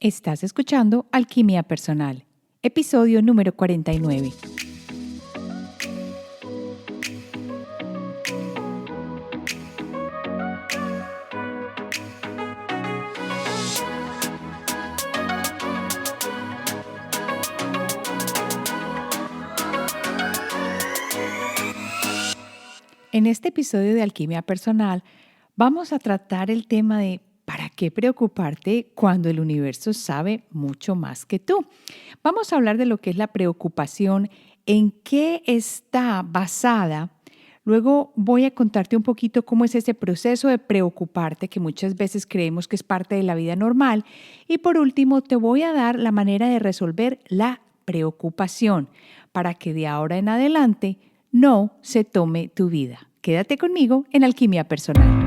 Estás escuchando Alquimia Personal, episodio número 49. En este episodio de Alquimia Personal vamos a tratar el tema de ¿para qué preocuparte cuando el universo sabe mucho más que tú? Vamos a hablar de lo que es la preocupación, en qué está basada. Luego voy a contarte un poquito cómo es ese proceso de preocuparte que muchas veces creemos que es parte de la vida normal. Y por último, te voy a dar la manera de resolver la preocupación para que de ahora en adelante no se tome tu vida. Quédate conmigo en Alquimia Personal.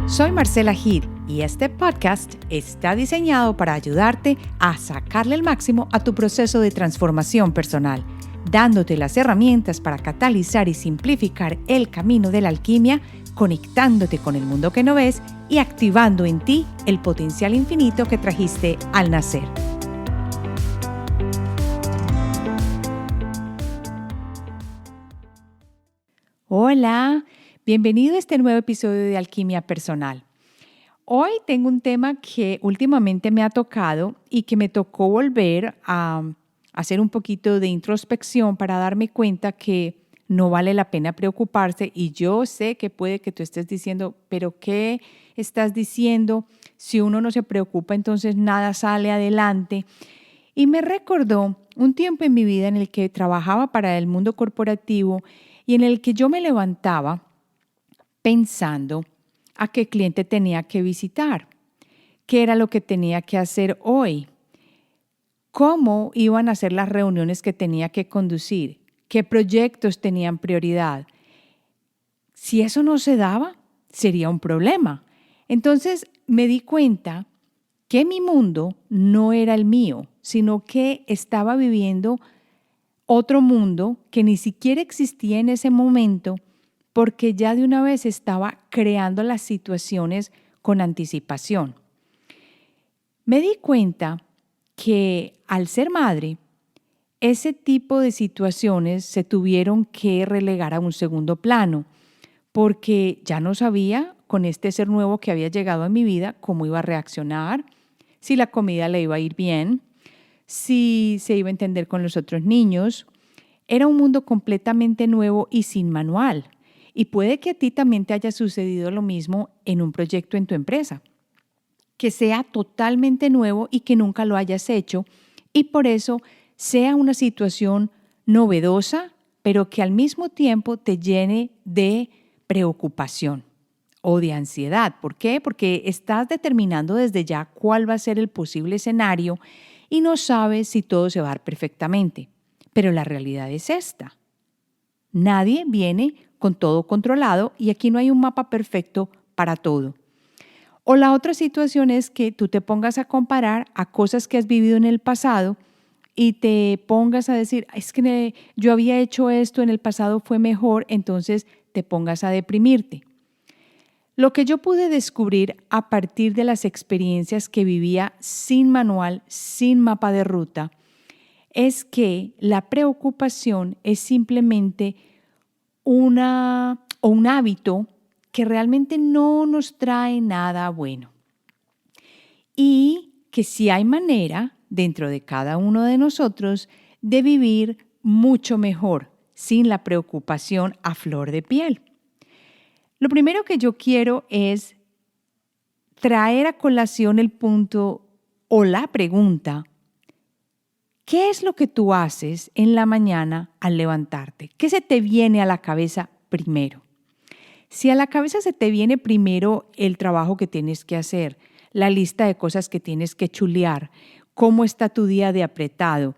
Soy Marcela Gil y este podcast está diseñado para ayudarte a sacarle el máximo a tu proceso de transformación personal, dándote las herramientas para catalizar y simplificar el camino de la alquimia, conectándote con el mundo que no ves y activando en ti el potencial infinito que trajiste al nacer. Hola, bienvenido a este nuevo episodio de Alquimia Personal. Hoy tengo un tema que últimamente me ha tocado y que me tocó volver a hacer un poquito de introspección para darme cuenta que no vale la pena preocuparse. Y yo sé que puede que tú estés diciendo, pero ¿qué estás diciendo? Si uno no se preocupa, entonces nada sale adelante. Y me recordó un tiempo en mi vida en el que trabajaba para el mundo corporativo y en el que yo me levantaba pensando a qué cliente tenía que visitar, qué era lo que tenía que hacer hoy, cómo iban a ser las reuniones que tenía que conducir, qué proyectos tenían prioridad. Si eso no se daba, sería un problema. Entonces me di cuenta que mi mundo no era el mío, sino que estaba viviendo otro mundo que ni siquiera existía en ese momento porque ya de una vez estaba creando las situaciones con anticipación. Me di cuenta que al ser madre, ese tipo de situaciones se tuvieron que relegar a un segundo plano porque ya no sabía con este ser nuevo que había llegado a mi vida cómo iba a reaccionar, si la comida le iba a ir bien, si se iba a entender con los otros niños. Era un mundo completamente nuevo y sin manual. Y puede que a ti también te haya sucedido lo mismo en un proyecto en tu empresa, que sea totalmente nuevo y que nunca lo hayas hecho y por eso sea una situación novedosa, pero que al mismo tiempo te llene de preocupación o de ansiedad. ¿Por qué? Porque estás determinando desde ya cuál va a ser el posible escenario y no sabes si todo se va a dar perfectamente. Pero la realidad es esta. Nadie viene con todo controlado y aquí no hay un mapa perfecto para todo. O la otra situación es que tú te pongas a comparar a cosas que has vivido en el pasado y te pongas a decir, es que yo había hecho esto en el pasado, fue mejor, entonces te pongas a deprimirte. Lo que yo pude descubrir a partir de las experiencias que vivía sin manual, sin mapa de ruta, es que la preocupación es simplemente un hábito que realmente no nos trae nada bueno. Y que sí hay manera, dentro de cada uno de nosotros, de vivir mucho mejor, sin la preocupación a flor de piel. Lo primero que yo quiero es traer a colación el punto o la pregunta: ¿qué es lo que tú haces en la mañana al levantarte? ¿Qué se te viene a la cabeza primero? Si a la cabeza se te viene primero el trabajo que tienes que hacer, la lista de cosas que tienes que chulear, cómo está tu día de apretado,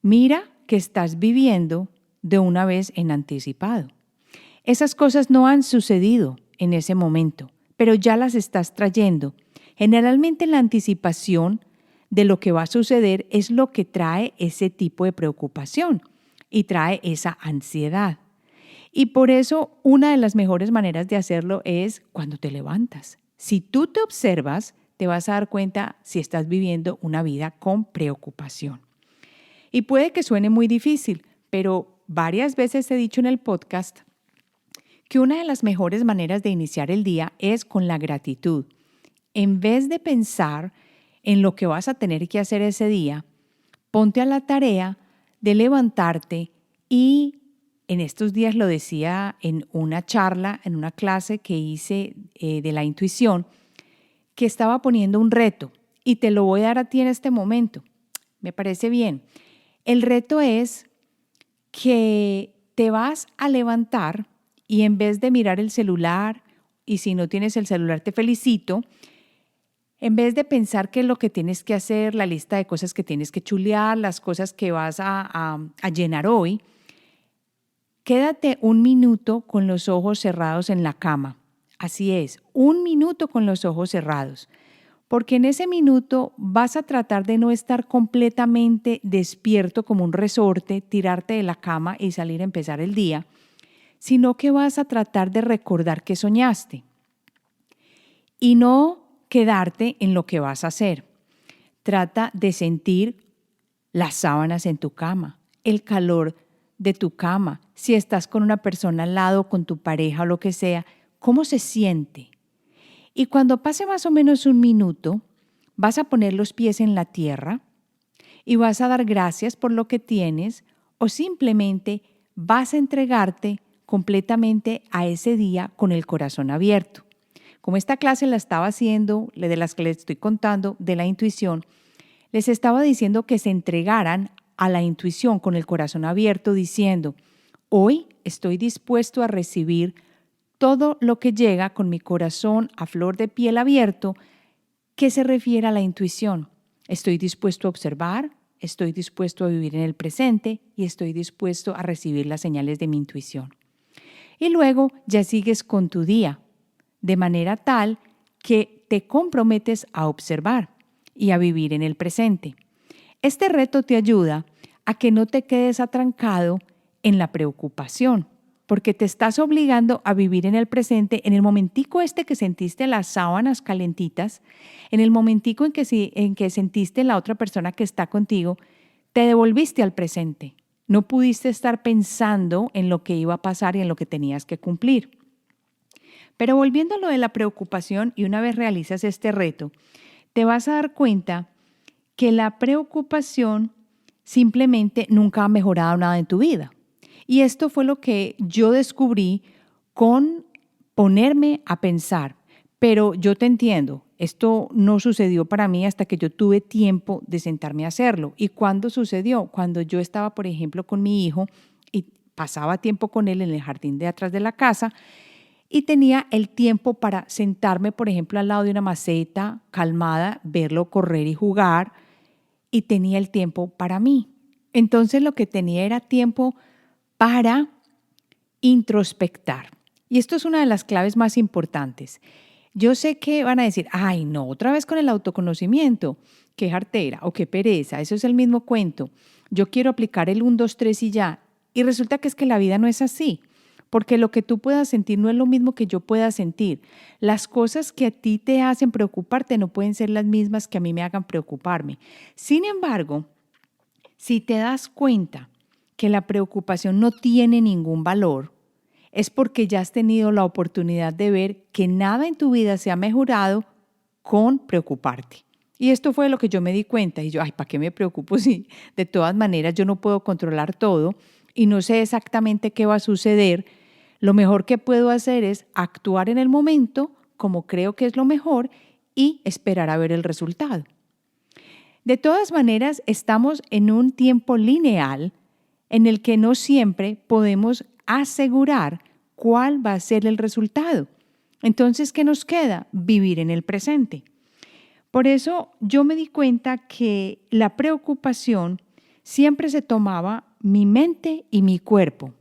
mira que estás viviendo de una vez en anticipado. Esas cosas no han sucedido en ese momento, pero ya las estás trayendo. Generalmente la anticipación de lo que va a suceder es lo que trae ese tipo de preocupación y trae esa ansiedad. Y por eso una de las mejores maneras de hacerlo es cuando te levantas. Si tú te observas, te vas a dar cuenta si estás viviendo una vida con preocupación. Y puede que suene muy difícil, pero varias veces he dicho en el podcast que una de las mejores maneras de iniciar el día es con la gratitud. En vez de pensar en lo que vas a tener que hacer ese día, ponte a la tarea de levantarte y en estos días lo decía en una charla, en una clase que hice de la intuición, que estaba poniendo un reto y te lo voy a dar a ti en este momento. Me parece bien. El reto es que te vas a levantar y en vez de mirar el celular, y si no tienes el celular te felicito, en vez de pensar qué es lo que tienes que hacer, la lista de cosas que tienes que chulear, las cosas que vas a llenar hoy, quédate un minuto con los ojos cerrados en la cama. Así es, un minuto con los ojos cerrados. Porque en ese minuto vas a tratar de no estar completamente despierto como un resorte, tirarte de la cama y salir a empezar el día, sino que vas a tratar de recordar que soñaste y no quedarte en lo que vas a hacer. Trata de sentir las sábanas en tu cama, el calor de tu cama, si estás con una persona al lado, con tu pareja o lo que sea, ¿cómo se siente? Y cuando pase más o menos un minuto, vas a poner los pies en la tierra y vas a dar gracias por lo que tienes o simplemente vas a entregarte completamente a ese día con el corazón abierto. Como esta clase la estaba haciendo, de las que les estoy contando, de la intuición, les estaba diciendo que se entregaran a la intuición con el corazón abierto, diciendo, hoy estoy dispuesto a recibir todo lo que llega con mi corazón a flor de piel abierto, que se refiere a la intuición. Estoy dispuesto a observar, estoy dispuesto a vivir en el presente y estoy dispuesto a recibir las señales de mi intuición. Y luego ya sigues con tu día, de manera tal que te comprometes a observar y a vivir en el presente. Este reto te ayuda a que no te quedes atrancado en la preocupación, porque te estás obligando a vivir en el presente, en el momentico que sentiste las sábanas calentitas, en el momentico en que sentiste la otra persona que está contigo, te devolviste al presente. No pudiste estar pensando en lo que iba a pasar y en lo que tenías que cumplir. Pero volviendo a lo de la preocupación, y una vez realizas este reto, te vas a dar cuenta que la preocupación simplemente nunca ha mejorado nada en tu vida. Y esto fue lo que yo descubrí con ponerme a pensar. Pero yo te entiendo, esto no sucedió para mí hasta que yo tuve tiempo de sentarme a hacerlo. ¿Y cuándo sucedió? Cuando yo estaba, por ejemplo, con mi hijo y pasaba tiempo con él en el jardín de atrás de la casa y tenía el tiempo para sentarme, por ejemplo, al lado de una maceta calmada, verlo correr y jugar, y tenía el tiempo para mí. Entonces lo que tenía era tiempo para introspectar. Y esto es una de las claves más importantes. Yo sé que van a decir, ay no, otra vez con el autoconocimiento, qué jartera o qué pereza, eso es el mismo cuento. Yo quiero aplicar el 1, 2, 3 y ya. Y resulta que es que la vida no es así, porque lo que tú puedas sentir no es lo mismo que yo pueda sentir. Las cosas que a ti te hacen preocuparte no pueden ser las mismas que a mí me hagan preocuparme. Sin embargo, si te das cuenta que la preocupación no tiene ningún valor, es porque ya has tenido la oportunidad de ver que nada en tu vida se ha mejorado con preocuparte. Y esto fue lo que yo me di cuenta. Y yo, ay, ¿para qué me preocupo si de todas maneras yo no puedo controlar todo y no sé exactamente qué va a suceder? Lo mejor que puedo hacer es actuar en el momento como creo que es lo mejor y esperar a ver el resultado. De todas maneras, estamos en un tiempo lineal en el que no siempre podemos asegurar cuál va a ser el resultado. Entonces, ¿qué nos queda? Vivir en el presente. Por eso yo me di cuenta que la preocupación siempre se tomaba mi mente y mi cuerpo.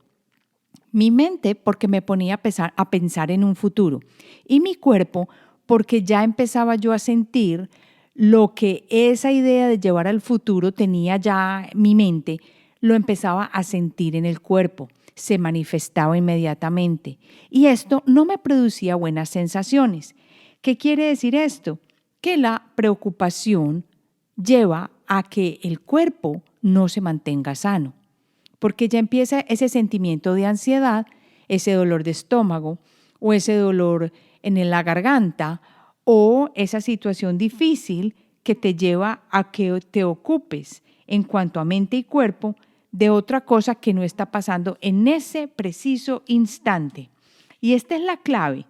Mi mente porque me ponía a pensar en un futuro y mi cuerpo porque ya empezaba yo a sentir lo que esa idea de llevar al futuro tenía ya mi mente, lo empezaba a sentir en el cuerpo, se manifestaba inmediatamente y esto no me producía buenas sensaciones. ¿Qué quiere decir esto? que la preocupación lleva a que el cuerpo no se mantenga sano, porque ya empieza ese sentimiento de ansiedad, ese dolor de estómago o ese dolor en la garganta o esa situación difícil que te lleva a que te ocupes en cuanto a mente y cuerpo de otra cosa que no está pasando en ese preciso instante. Y esta es la clave.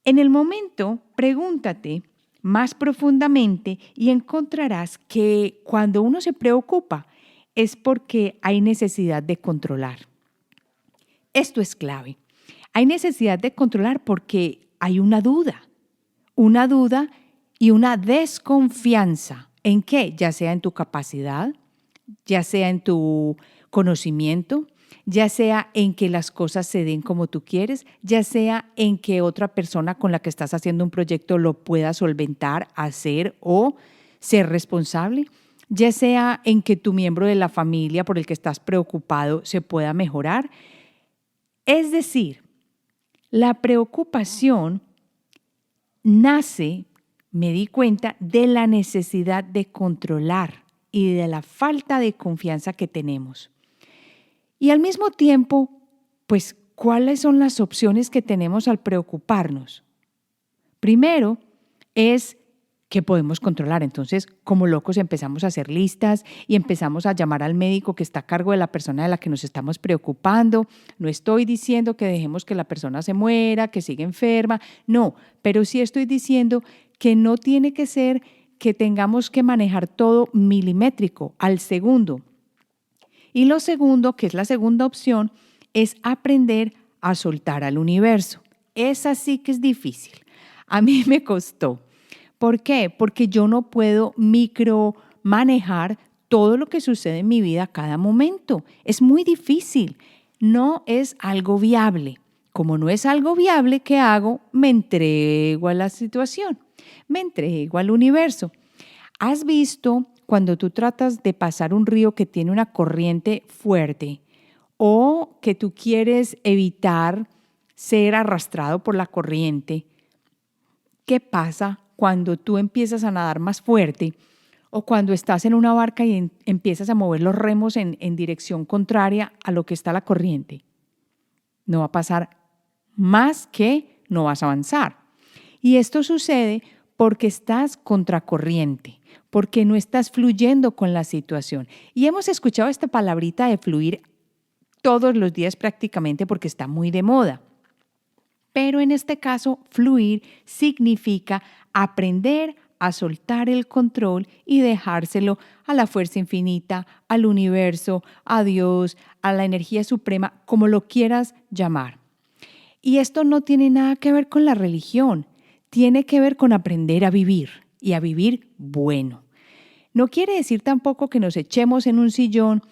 En el momento, pregúntate más profundamente y encontrarás que cuando uno se preocupa es porque hay necesidad de controlar. Esto es clave. Hay necesidad de controlar porque hay una duda y una desconfianza. ¿En qué? Ya sea en tu capacidad, ya sea en tu conocimiento, ya sea en que las cosas se den como tú quieres, ya sea en que otra persona con la que estás haciendo un proyecto lo pueda solventar, hacer o ser responsable, ya sea en que tu miembro de la familia por el que estás preocupado se pueda mejorar. Es decir, la preocupación nace, me di cuenta, de la necesidad de controlar y de la falta de confianza que tenemos. Y al mismo tiempo, pues, ¿cuáles son las opciones que tenemos al preocuparnos? Primero es que podemos controlar. Entonces, como locos empezamos a hacer listas y empezamos a llamar al médico que está a cargo de la persona de la que nos estamos preocupando. No estoy diciendo que dejemos que la persona se muera, que siga enferma, no, pero sí estoy diciendo que no tiene que ser que tengamos que manejar todo milimétrico al segundo. Y lo segundo, que es la segunda opción, es aprender a soltar al universo. Esa sí que es difícil. A mí me costó. ¿Por qué? Porque yo no puedo micromanejar todo lo que sucede en mi vida a cada momento. Es muy difícil. No es algo viable. Como no es algo viable, ¿qué hago? Me entrego a la situación. Me entrego al universo. ¿Has visto cuando tú tratas de pasar un río que tiene una corriente fuerte o que tú quieres evitar ser arrastrado por la corriente? ¿Qué pasa cuando tú empiezas a nadar más fuerte o cuando estás en una barca y empiezas a mover los remos en dirección contraria a lo que está la corriente? No va a pasar más que no vas a avanzar. Y esto sucede porque estás contracorriente, porque no estás fluyendo con la situación. Y hemos escuchado esta palabrita de fluir todos los días prácticamente porque está muy de moda. Pero en este caso, fluir significa aprender a soltar el control y dejárselo a la fuerza infinita, al universo, a Dios, a la energía suprema, como lo quieras llamar. Y esto no tiene nada que ver con la religión, tiene que ver con aprender a vivir y a vivir bueno. No quiere decir tampoco que nos echemos en un sillón,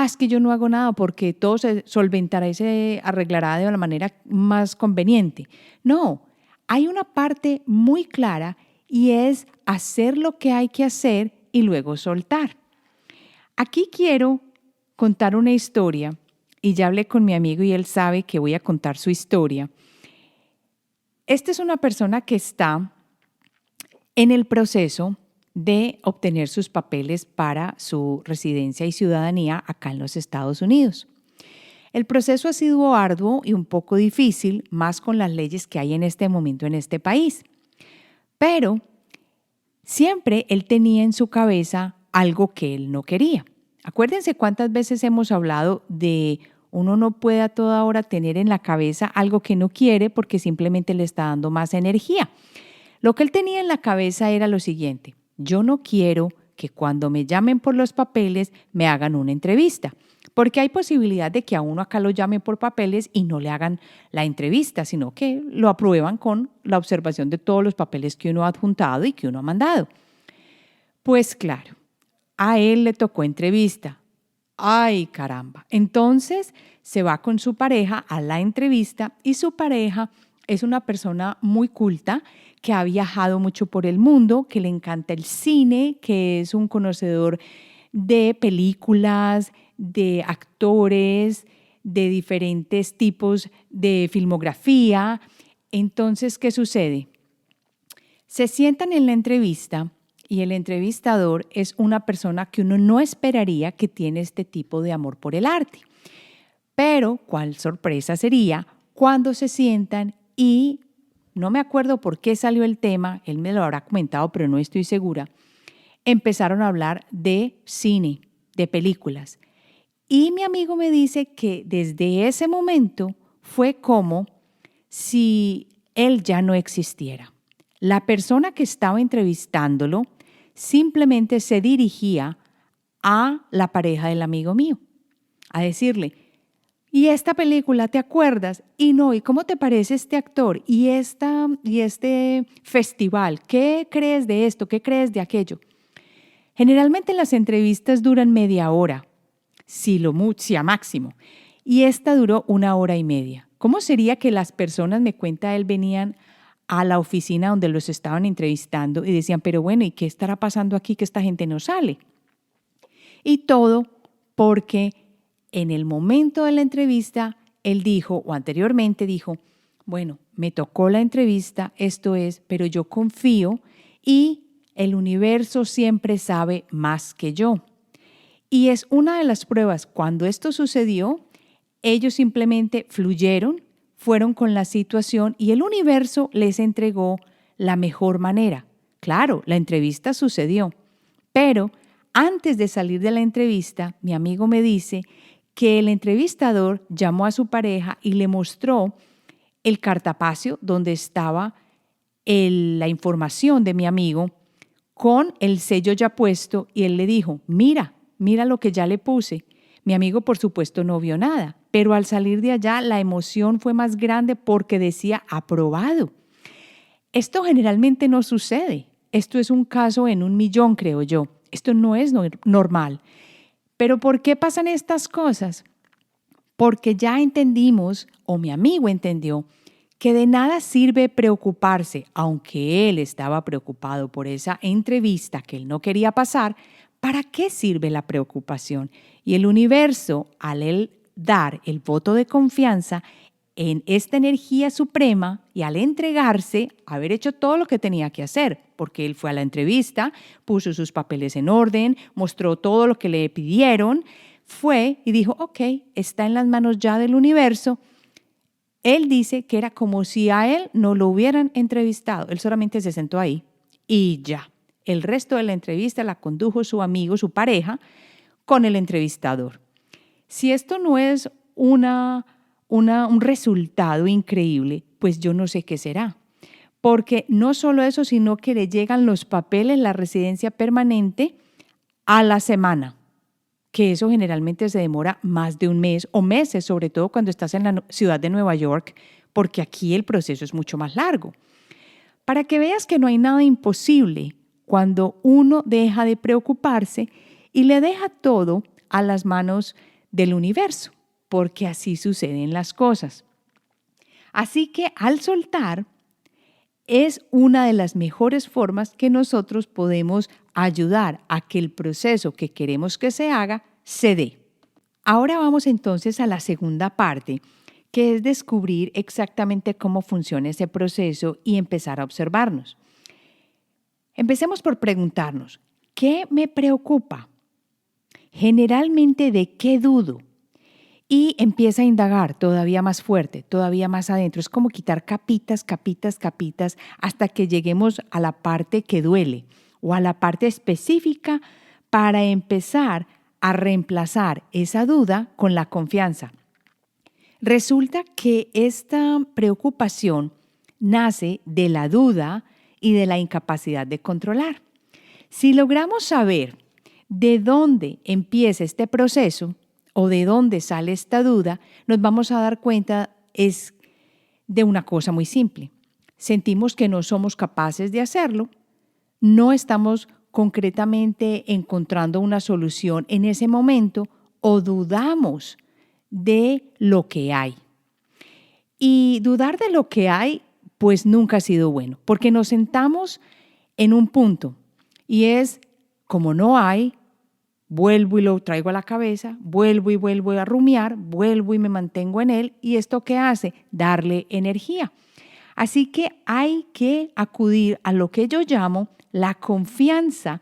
es que yo no hago nada porque todo se solventará y se arreglará de la manera más conveniente. No, hay una parte muy clara y es hacer lo que hay que hacer y luego soltar. Aquí quiero contar una historia y ya hablé con mi amigo y él sabe que voy a contar su historia. Esta es una persona que está en el proceso de obtener sus papeles para su residencia y ciudadanía acá en los Estados Unidos. El proceso ha sido arduo y un poco difícil, más con las leyes que hay en este momento en este país. Pero siempre él tenía en su cabeza algo que él no quería. Acuérdense cuántas veces hemos hablado de uno no puede a toda hora tener en la cabeza algo que no quiere porque simplemente le está dando más energía. Lo que él tenía en la cabeza era lo siguiente: yo no quiero que cuando me llamen por los papeles me hagan una entrevista, porque hay posibilidad de que a uno acá lo llamen por papeles y no le hagan la entrevista, sino que lo aprueban con la observación de todos los papeles que uno ha adjuntado y que uno ha mandado. Pues claro, a él le tocó entrevista. ¡Ay, caramba! Entonces se va con su pareja a la entrevista y su pareja es una persona muy culta que ha viajado mucho por el mundo, que le encanta el cine, que es un conocedor de películas, de actores, de diferentes tipos de filmografía. Entonces, ¿qué sucede? Se sientan en la entrevista y el entrevistador es una persona que uno no esperaría que tiene este tipo de amor por el arte. Pero, ¿cuál sorpresa sería cuando se sientan y no me acuerdo por qué salió el tema, él me lo habrá comentado, pero no estoy segura, empezaron a hablar de cine, de películas. Y mi amigo me dice que desde ese momento fue como si él ya no existiera. La persona que estaba entrevistándolo simplemente se dirigía a la pareja del amigo mío, a decirle, ¿y esta película te acuerdas? Y no, ¿y cómo te parece este actor? ¿Y este festival? ¿Qué crees de esto? ¿Qué crees de aquello? Generalmente las entrevistas duran media hora, si a máximo, y esta duró 1 hora y media. ¿Cómo sería que las personas, me cuenta él, venían a la oficina donde los estaban entrevistando y decían, pero bueno, ¿y qué estará pasando aquí que esta gente no sale? Y todo porque en el momento de la entrevista, él dijo, o anteriormente dijo, bueno, me tocó la entrevista, esto es, pero yo confío y el universo siempre sabe más que yo. Y es una de las pruebas. Cuando esto sucedió, ellos simplemente fluyeron, fueron con la situación y el universo les entregó la mejor manera. Claro, la entrevista sucedió, pero antes de salir de la entrevista, mi amigo me dice que el entrevistador llamó a su pareja y le mostró el cartapacio donde estaba la información de mi amigo con el sello ya puesto y él le dijo, mira lo que ya le puse. Mi amigo, por supuesto, no vio nada, pero al salir de allá la emoción fue más grande porque decía aprobado. Esto generalmente no sucede. Esto es un caso en 1.000.000, creo yo. Esto no es normal. Pero ¿por qué pasan estas cosas? Porque ya entendimos, o mi amigo entendió, que de nada sirve preocuparse, aunque él estaba preocupado por esa entrevista que él no quería pasar. ¿Para qué sirve la preocupación? Y el universo, al él dar el voto de confianza en esta energía suprema y al entregarse, haber hecho todo lo que tenía que hacer, porque él fue a la entrevista, puso sus papeles en orden, mostró todo lo que le pidieron, fue y dijo, ok, está en las manos ya del universo. Él dice que era como si a él no lo hubieran entrevistado, él solamente se sentó ahí y ya. El resto de la entrevista la condujo su amigo, su pareja, con el entrevistador. Si esto no es un resultado increíble, pues yo no sé qué será. Porque no solo eso, sino que le llegan los papeles, la residencia permanente, a la semana, que eso generalmente se demora más de un mes o meses, sobre todo cuando estás en la ciudad de Nueva York, porque aquí el proceso es mucho más largo. Para que veas que no hay nada imposible cuando uno deja de preocuparse y le deja todo a las manos del universo, porque así suceden las cosas. Así que al soltar es una de las mejores formas que nosotros podemos ayudar a que el proceso que queremos que se haga se dé. Ahora vamos entonces a la segunda parte, que es descubrir exactamente cómo funciona ese proceso y empezar a observarnos. Empecemos por preguntarnos, ¿qué me preocupa? Generalmente, ¿de qué dudo? Y empieza a indagar todavía más fuerte, todavía más adentro. Es como quitar capitas, capitas, capitas, hasta que lleguemos a la parte que duele o a la parte específica para empezar a reemplazar esa duda con la confianza. Resulta que esta preocupación nace de la duda y de la incapacidad de controlar. Si logramos saber de dónde empieza este proceso o de dónde sale esta duda, nos vamos a dar cuenta es de una cosa muy simple. Sentimos que no somos capaces de hacerlo, no estamos concretamente encontrando una solución en ese momento o dudamos de lo que hay. Y dudar de lo que hay, pues nunca ha sido bueno, porque nos sentamos en un punto y es, como no hay, vuelvo y lo traigo a la cabeza, vuelvo y vuelvo a rumiar, vuelvo y me mantengo en él. ¿Y esto qué hace? Darle energía. Así que hay que acudir a lo que yo llamo la confianza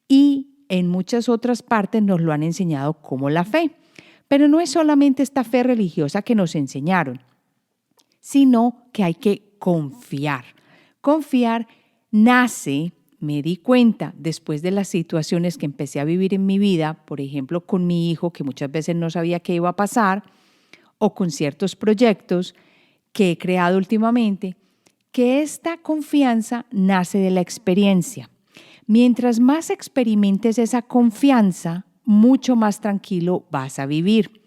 y en muchas otras partes nos lo han enseñado como la fe. Pero no es solamente esta fe religiosa que nos enseñaron, sino que hay que confiar. Confiar nace, me di cuenta después de las situaciones que empecé a vivir en mi vida, por ejemplo, con mi hijo, que muchas veces no sabía qué iba a pasar, o con ciertos proyectos que he creado últimamente, que esta confianza nace de la experiencia. Mientras más experimentes esa confianza, mucho más tranquilo vas a vivir.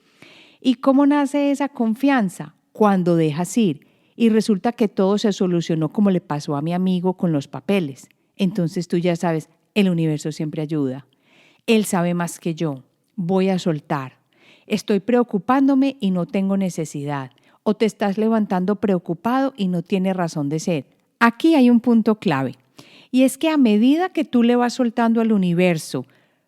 ¿Y cómo nace esa confianza? Cuando dejas ir y resulta que todo se solucionó como le pasó a mi amigo con los papeles. Entonces tú ya sabes, el universo siempre ayuda. Él sabe más que yo. Voy a soltar. Estoy preocupándome y no tengo necesidad. O te estás levantando preocupado y no tienes razón de ser. Aquí hay un punto clave. Y es que a medida que tú le vas soltando al universo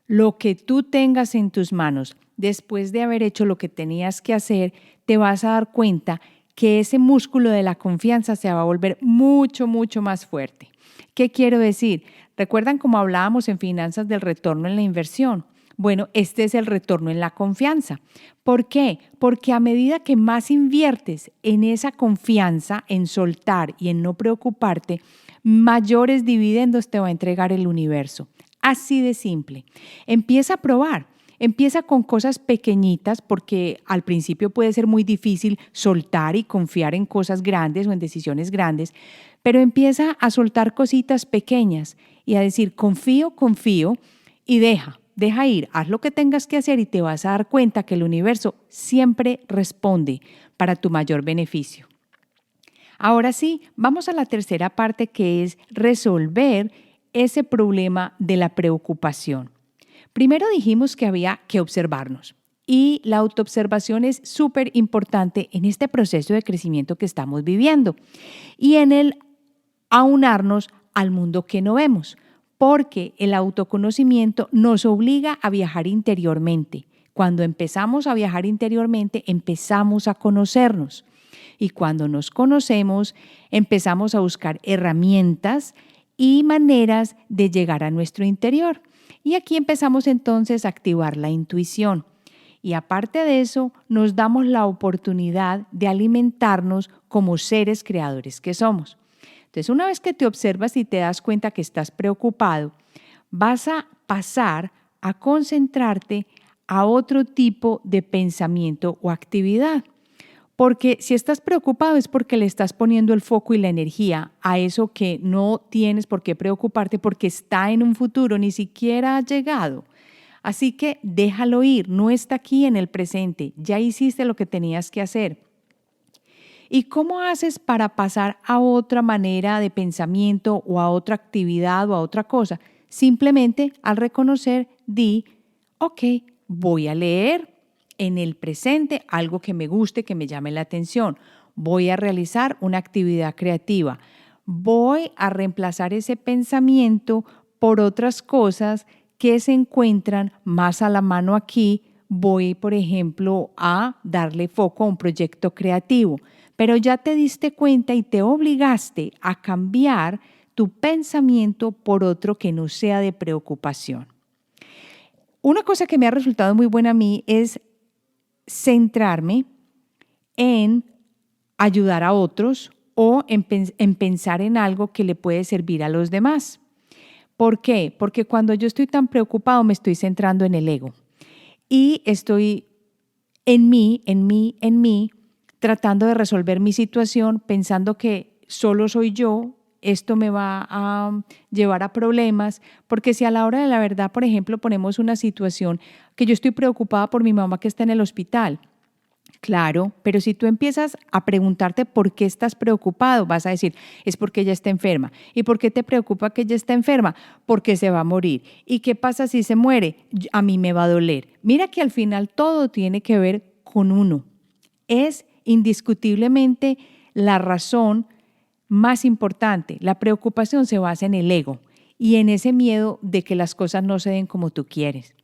lo que tú tengas en tus manos, después de haber hecho lo que tenías que hacer, te vas a dar cuenta que ese músculo de la confianza se va a volver mucho, mucho más fuerte. ¿Qué quiero decir? ¿Recuerdan cómo hablábamos en finanzas del retorno en la inversión? Bueno, este es el retorno en la confianza. ¿Por qué? Porque a medida que más inviertes en esa confianza, en soltar y en no preocuparte, mayores dividendos te va a entregar el universo. Así de simple. Empieza a probar. Empieza con cosas pequeñitas porque al principio puede ser muy difícil soltar y confiar en cosas grandes o en decisiones grandes, pero empieza a soltar cositas pequeñas y a decir confío, confío y deja ir, haz lo que tengas que hacer y te vas a dar cuenta que el universo siempre responde para tu mayor beneficio. Ahora sí, vamos a la tercera parte que es resolver ese problema de la preocupación. Primero dijimos que había que observarnos y la autoobservación es súper importante en este proceso de crecimiento que estamos viviendo y en el aunarnos al mundo que no vemos, porque el autoconocimiento nos obliga a viajar interiormente. Cuando empezamos a viajar interiormente, empezamos a conocernos y cuando nos conocemos, empezamos a buscar herramientas y maneras de llegar a nuestro interior. Y aquí empezamos entonces a activar la intuición. Y aparte de eso, nos damos la oportunidad de alimentarnos como seres creadores que somos. Entonces, una vez que te observas y te das cuenta que estás preocupado, vas a pasar a concentrarte a otro tipo de pensamiento o actividad. Porque si estás preocupado es porque le estás poniendo el foco y la energía a eso que no tienes por qué preocuparte porque está en un futuro, ni siquiera ha llegado. Así que déjalo ir, no está aquí en el presente, ya hiciste lo que tenías que hacer. ¿Y cómo haces para pasar a otra manera de pensamiento o a otra actividad o a otra cosa? Simplemente al reconocer, ok, voy a leer en el presente algo que me guste, que me llame la atención. Voy a realizar una actividad creativa. Voy a reemplazar ese pensamiento por otras cosas que se encuentran más a la mano aquí. Voy, por ejemplo, a darle foco a un proyecto creativo. Pero ya te diste cuenta y te obligaste a cambiar tu pensamiento por otro que no sea de preocupación. Una cosa que me ha resultado muy buena a mí es centrarme en ayudar a otros o en pensar en algo que le puede servir a los demás. ¿Por qué? Porque cuando yo estoy tan preocupado me estoy centrando en el ego y estoy en mí, tratando de resolver mi situación, pensando que solo soy yo, esto me va a llevar a problemas, porque si a la hora de la verdad, por ejemplo, ponemos una situación que yo estoy preocupada por mi mamá que está en el hospital, claro, pero si tú empiezas a preguntarte por qué estás preocupado, vas a decir, es porque ella está enferma. ¿Y por qué te preocupa que ella está enferma? Porque se va a morir. ¿Y qué pasa si se muere? A mí me va a doler. Mira que al final todo tiene que ver con uno. Es indiscutiblemente la razón más importante. La preocupación se basa en el ego y en ese miedo de que las cosas no se den como tú quieres.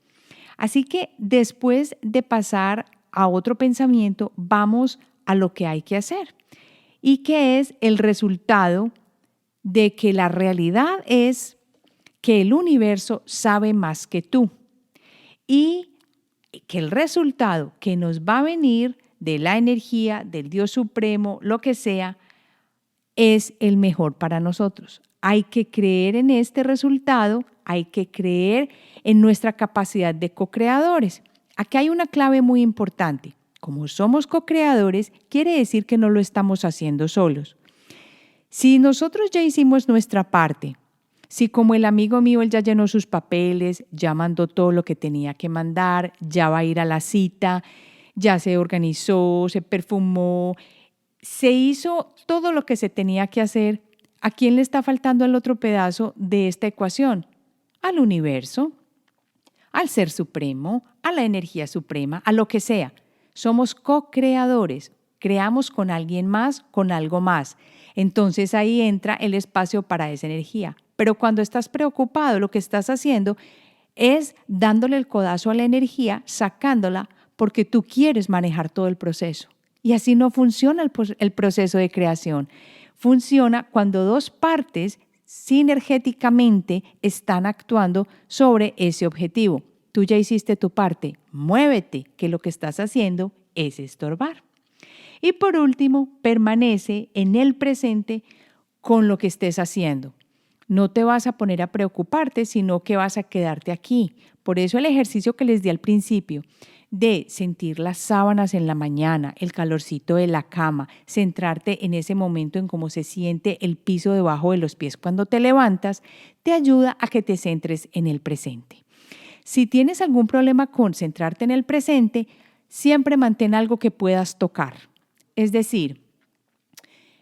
Así que después de pasar a otro pensamiento, vamos a lo que hay que hacer. y que es el resultado de que la realidad es que el universo sabe más que tú y que el resultado que nos va a venir de la energía, del Dios Supremo, lo que sea, es el mejor para nosotros. Hay que creer en este resultado, hay que creer en nuestra capacidad de co-creadores. Aquí hay una clave muy importante. Como somos co-creadores, quiere decir que no lo estamos haciendo solos. Si nosotros ya hicimos nuestra parte, si como el amigo mío él ya llenó sus papeles, ya mandó todo lo que tenía que mandar, ya va a ir a la cita, ya se organizó, se perfumó, se hizo todo lo que se tenía que hacer, ¿a quién le está faltando el otro pedazo de esta ecuación? Al universo, al ser supremo, a la energía suprema, a lo que sea. Somos co-creadores, creamos con alguien más, con algo más. Entonces ahí entra el espacio para esa energía. Pero cuando estás preocupado, lo que estás haciendo es dándole el codazo a la energía, sacándola, porque tú quieres manejar todo el proceso. Y así no funciona el proceso de creación. Funciona cuando dos partes sinergéticamente están actuando sobre ese objetivo. Tú ya hiciste tu parte, muévete, que lo que estás haciendo es estorbar. Y por último, permanece en el presente con lo que estés haciendo. No te vas a poner a preocuparte, sino que vas a quedarte aquí. Por eso el ejercicio que les di al principio, de sentir las sábanas en la mañana, el calorcito de la cama, centrarte en ese momento en cómo se siente el piso debajo de los pies cuando te levantas, te ayuda a que te centres en el presente. Si tienes algún problema con centrarte en el presente, siempre mantén algo que puedas tocar. Es decir,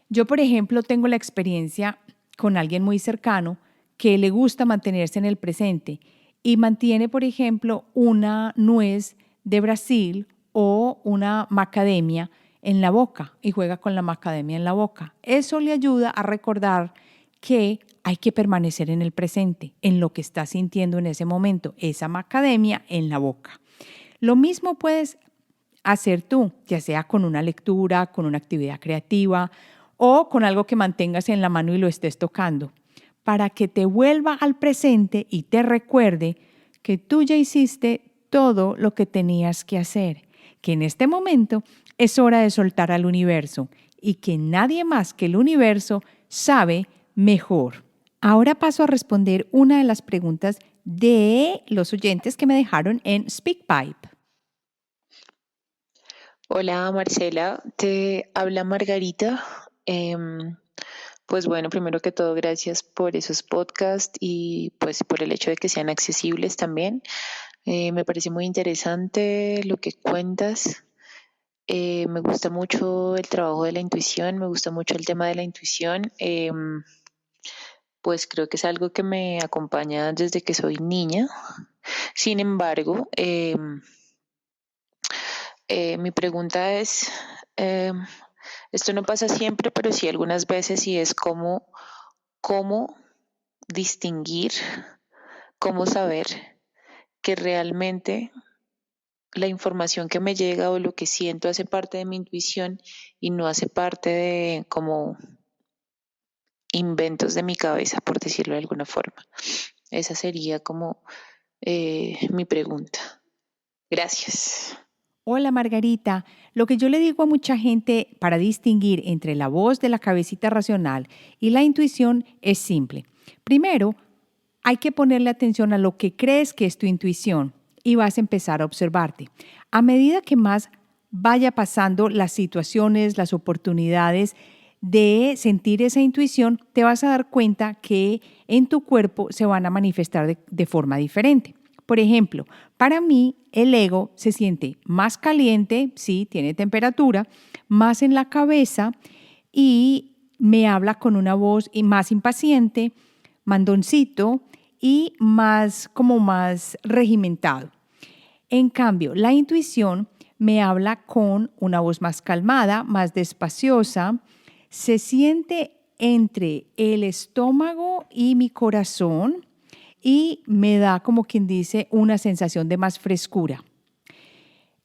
yo, por ejemplo, tengo la experiencia con alguien muy cercano que le gusta mantenerse en el presente y mantiene, por ejemplo, una nuez de Brasil o una macadamia en la boca y juega con la macadamia en la boca. Eso le ayuda a recordar que hay que permanecer en el presente, en lo que está sintiendo en ese momento, esa macadamia en la boca. Lo mismo puedes hacer tú, ya sea con una lectura, con una actividad creativa o con algo que mantengas en la mano y lo estés tocando, para que te vuelva al presente y te recuerde que tú ya hiciste todo lo que tenías que hacer, que en este momento es hora de soltar al universo y que nadie más que el universo sabe mejor. Ahora paso a responder una de las preguntas de los oyentes que me dejaron en SpeakPipe. Hola Marcela, te habla Margarita. Pues bueno, primero que todo, gracias por esos podcasts y pues por el hecho de que sean accesibles también. Me parece muy interesante lo que cuentas. Me gusta mucho el trabajo de la intuición, me gusta mucho el tema de la intuición. Pues creo que es algo que me acompaña desde que soy niña. Sin embargo, mi pregunta es, esto no pasa siempre, pero sí algunas veces, y es cómo distinguir, cómo saber que realmente la información que me llega o lo que siento hace parte de mi intuición y no hace parte de como inventos de mi cabeza, por decirlo de alguna forma. Esa sería como mi pregunta. Gracias. Hola Margarita, lo que yo le digo a mucha gente para distinguir entre la voz de la cabecita racional y la intuición es simple. Primero, hay que ponerle atención a lo que crees que es tu intuición y vas a empezar a observarte. A medida que más vaya pasando las situaciones, las oportunidades de sentir esa intuición, te vas a dar cuenta que en tu cuerpo se van a manifestar de forma diferente. Por ejemplo, para mí el ego se siente más caliente, sí, tiene temperatura, más en la cabeza y me habla con una voz más impaciente, mandoncito y más regimentado. En cambio, la intuición me habla con una voz más calmada, más despaciosa, se siente entre el estómago y mi corazón y me da, como quien dice, una sensación de más frescura.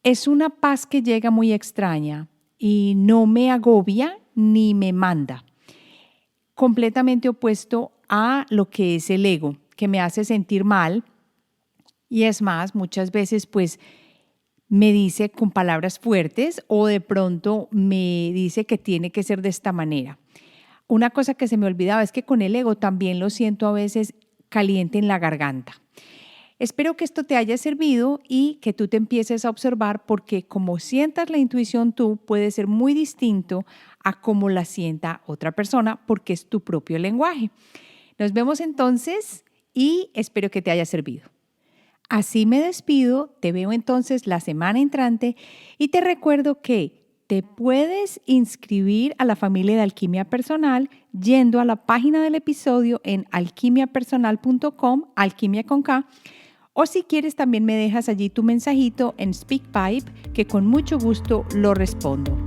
Es una paz que llega muy extraña y no me agobia ni me manda. Completamente opuesto a lo que es el ego, que me hace sentir mal. Y es más, muchas veces pues me dice con palabras fuertes o de pronto me dice que tiene que ser de esta manera. Una cosa que se me olvidaba es que con el ego también lo siento a veces caliente en la garganta. Espero que esto te haya servido y que tú te empieces a observar porque como sientas la intuición tú puede ser muy distinto a cómo la sienta otra persona porque es tu propio lenguaje. Nos vemos entonces y espero que te haya servido. Así me despido, te veo entonces la semana entrante y te recuerdo que te puedes inscribir a la familia de Alquimia Personal yendo a la página del episodio en alquimiapersonal.com, alquimia con K, o si quieres también me dejas allí tu mensajito en SpeakPipe que con mucho gusto lo respondo.